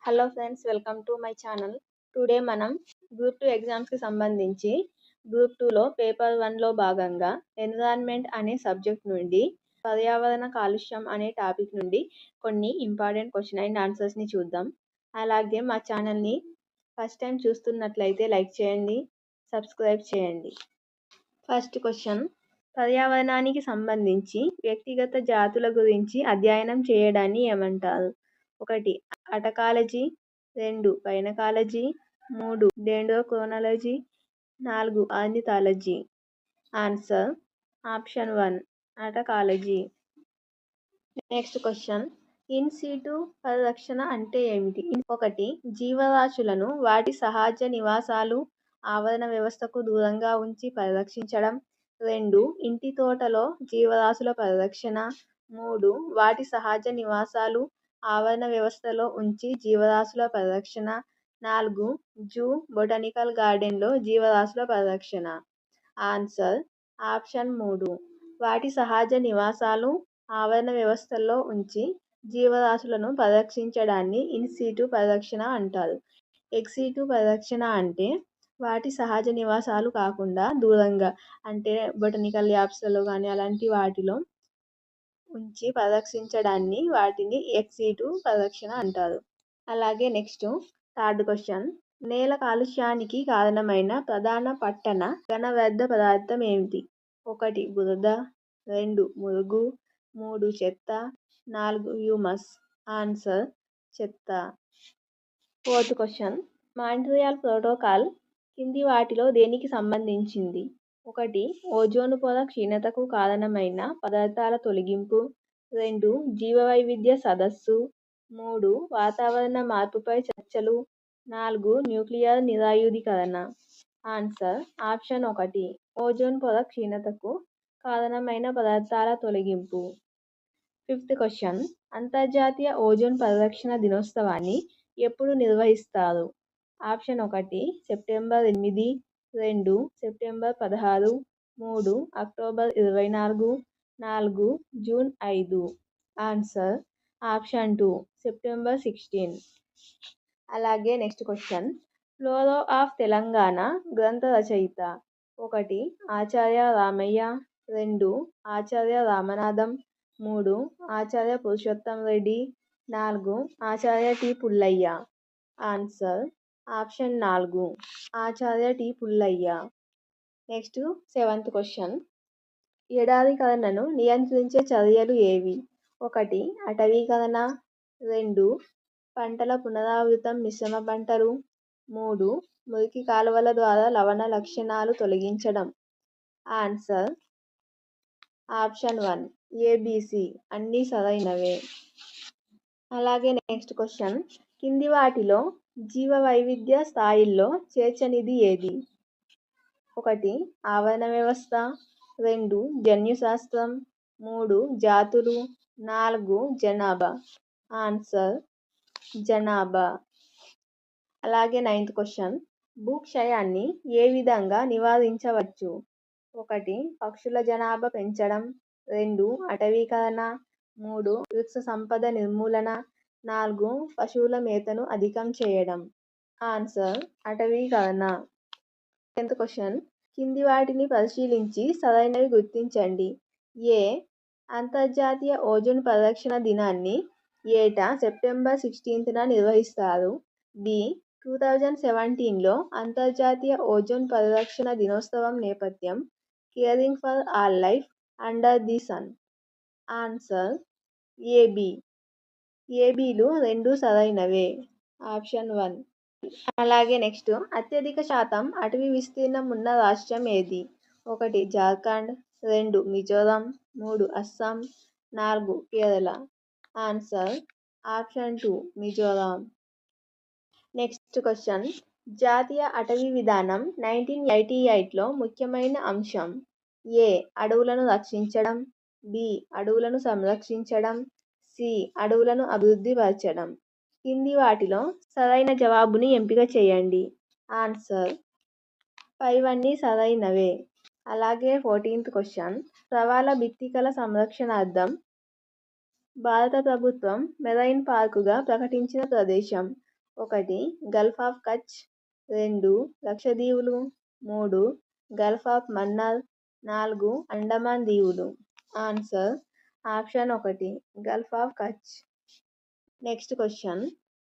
Hello friends, welcome to my channel. Today మనం group 2 ఎగ్జామ్స్కి సంబంధించి గ్రూప్ 2లో పేపర్ 1లో భాగంగా ఎన్విరాన్మెంట్ అనే సబ్జెక్ట్ నుండి పర్యావరణ కాలుష్యం అనే టాపిక్ నుండి కొన్ని ఇంపార్టెంట్ క్వశ్చన్ అండ్ ఆన్సర్స్ని చూద్దాం. అలాగే మా ఛానల్ని ఫస్ట్ టైం చూస్తున్నట్లయితే లైక్ చేయండి, సబ్స్క్రైబ్ చేయండి. ఫస్ట్ క్వశ్చన్, పర్యావరణానికి సంబంధించి వ్యక్తిగత జాతుల గురించి అధ్యయనం చేయడాన్ని ఏమంటారు? 1 autecology, 2 gynaecology, 3 dendrochronology, 4 ornithology. Answer option 1 autecology. Next question, in situ పరిరక్షణ అంటే ఏమిటి? 1 జీవరాశులను వాటి సహజ నివాసాలు, ఆవరణ వ్యవస్థకు దూరంగా ఉంచి పరిరక్షించడం. 2 ఇంటి తోటలో జీవరాశుల పరిరక్షణ. 3 వాటి సహజ నివాసాలు, ఆవరణ వ్యవస్థలో ఉంచి జీవరాశుల పరిరక్షణ. 4 జూ, బొటానికల్ గార్డెన్లో జీవరాశుల పరిరక్షణ. ఆన్సర్ ఆప్షన్ 3 వాటి సహజ నివాసాలు, ఆవరణ వ్యవస్థల్లో ఉంచి జీవరాశులను పరిరక్షించడాన్ని ఇన్ సిటు పరిరక్షణ అంటారు. ఎక్స్ సిటు పరిరక్షణ అంటే వాటి సహజ నివాసాలు కాకుండా దూరంగా, అంటే బొటానికల్ ల్యాబ్స్లలో కానీ అలాంటి వాటిలో ఉంచి పరిరక్షించడాన్ని వాటిని ఎక్స్ సిటు పరిరక్షణ అంటారు. అలాగే నెక్స్ట్ థర్డ్ క్వశ్చన్, నేల కాలుష్యానికి కారణమైన ప్రధాన పట్టణ ఘన వ్యర్థ పదార్థం ఏమిటి? 1 బురద, 2 మురుగు, 3 చెత్త, 4 హ్యూమస్. ఆన్సర్ చెత్త. ఫోర్త్ క్వశ్చన్, మాంట్రియాల్ ప్రోటోకాల్ కింది వాటిలో దేనికి సంబంధించింది? 1 ఓజోను పొర క్షీణతకు కారణమైన పదార్థాల తొలగింపు. 2 జీవవైవిధ్య సదస్సు. 3 వాతావరణ మార్పుపై చర్చలు. 4 న్యూక్లియర్ నిరాయుధీకరణ. ఆన్సర్ ఆప్షన్ 1 ఓజోన్ పొర క్షీణతకు కారణమైన పదార్థాల తొలగింపు. ఫిఫ్త్ క్వశ్చన్, అంతర్జాతీయ ఓజోన్ పరిరక్షణ దినోత్సవాన్ని ఎప్పుడు నిర్వహిస్తారు? Option 1 September 8, 2 September 16, 3 October 24, 4 June 5. Answer option 2 September 16. అలాగే next question, flora of Telangana గ్రంథ రచయిత. 1 Acharya Ramaiah, 2 Acharya Ramanatham, 3 Acharya Purushottam Reddy, 4 Acharya T Pullaiah. Answer option 4 Acharya T Pullaiah. Next seventh question, ఎడారీకరణను నియంత్రించే చర్యలు ఏవి? 1 అటవీకరణ, 2 పంటల పునరావృతం మిశ్రమ పంటలు, 3 మురికి కాలువల ద్వారా లవణ లక్షణాలు తొలగించడం. ఆన్సర్ ఆప్షన్ 1 ఏబిసి అన్నీ సరైనవే. అలాగే నెక్స్ట్ క్వశ్చన్, కింది వాటిలో జీవ వైవిధ్య స్థాయిల్లో చేర్చనిది ఏది? 1 ఆవరణ వ్యవస్థ, 2 జన్యుశాస్త్రం, 3 జాతులు, 4 జనాభా. ఆన్సర్ జనాభా. అలాగే నైన్త్ క్వశ్చన్, భూక్షయాన్ని ఏ విధంగా నివారించవచ్చు? 1 పక్షుల జనాభా పెంచడం, 2 అటవీకరణ, 3 వృక్ష సంపద నిర్మూలన, 4 పశువుల మేతను అధికం చేయడం. ఆన్సర్ అటవీకరణ. 10th క్వశ్చన్, కింది వాటిని పరిశీలించి సరైనవి గుర్తించండి. ఏ అంతర్జాతీయ ఓజోన్ పరిరక్షణ దినాన్ని ఏటా సెప్టెంబర్ 16న నిర్వహిస్తారు. బి 2017లో అంతర్జాతీయ ఓజోన్ పరిరక్షణ దినోత్సవం నేపథ్యం caring for all life under the sun. Answer A B. ఏబిలు రెండు సరైనవే. ఆప్షన్ 1. అలాగే నెక్స్ట్, అత్యధిక శాతం అటవీ విస్తీర్ణం ఉన్న రాష్ట్రం ఏది? 1 Jharkhand, 2 Mizoram, 3 Assam, 4 Kerala. Answer option 2 Mizoram. Next question, జాతీయ అటవీ విధానం 1988లో ముఖ్యమైన అంశం. ఏ అడవులను రక్షించడం, బి అడవులను సంరక్షించడం, సి అడవులను అభివృద్ధి పరచడం. కింది వాటిలో సరైన జవాబుని ఎంపిక చేయండి. ఆన్సర్ పైవన్నీ సరైనవే. అలాగే 14th క్వశ్చన్, ప్రవాల భిత్తికల సంరక్షణార్థం భారత ప్రభుత్వం మెరైన్ పార్కుగా ప్రకటించిన ప్రదేశం. 1 గల్ఫ్ ఆఫ్ కచ్, 2 లక్షద్వీపులు, 3 గల్ఫ్ ఆఫ్ మన్నార్, 4 అండమాన్ దీవులు. Answer option 1 Gulf of Kutch. Next question.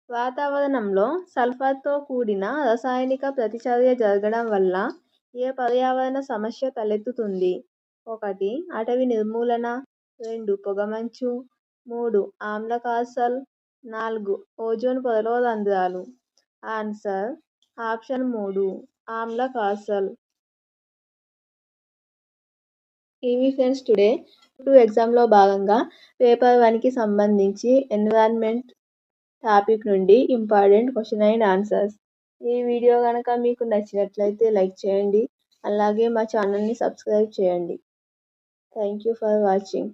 వాతావరణంలో సల్ఫర్తో కూడిన రసాయనిక ప్రతిచర్య జరగడం వల్ల ఏ పర్యావరణ సమస్య తలెత్తుతుంది? 1 అటవీ నిర్మూలన, 2 పొగమంచు, 3 ఆమ్ల కార్బన్, 4 ఓజోన్ పొరలో రంధ్రాలు. ఆన్సర్ ఆప్షన్ 3 ఆమ్ల కార్బన్. ఇవి ఫ్రెండ్స్ టుడే ఎగ్జామ్లో భాగంగా పేపర్ 1కి సంబంధించి ఎన్విరాన్మెంట్ టాపిక్ నుండి ఇంపార్టెంట్ క్వశ్చన్ అండ్ ఆన్సర్స్. ఈ వీడియో కనుక మీకు నచ్చినట్లయితే లైక్ చేయండి, అలాగే మా ఛానల్ని సబ్స్క్రైబ్ చేయండి. Thank you for watching.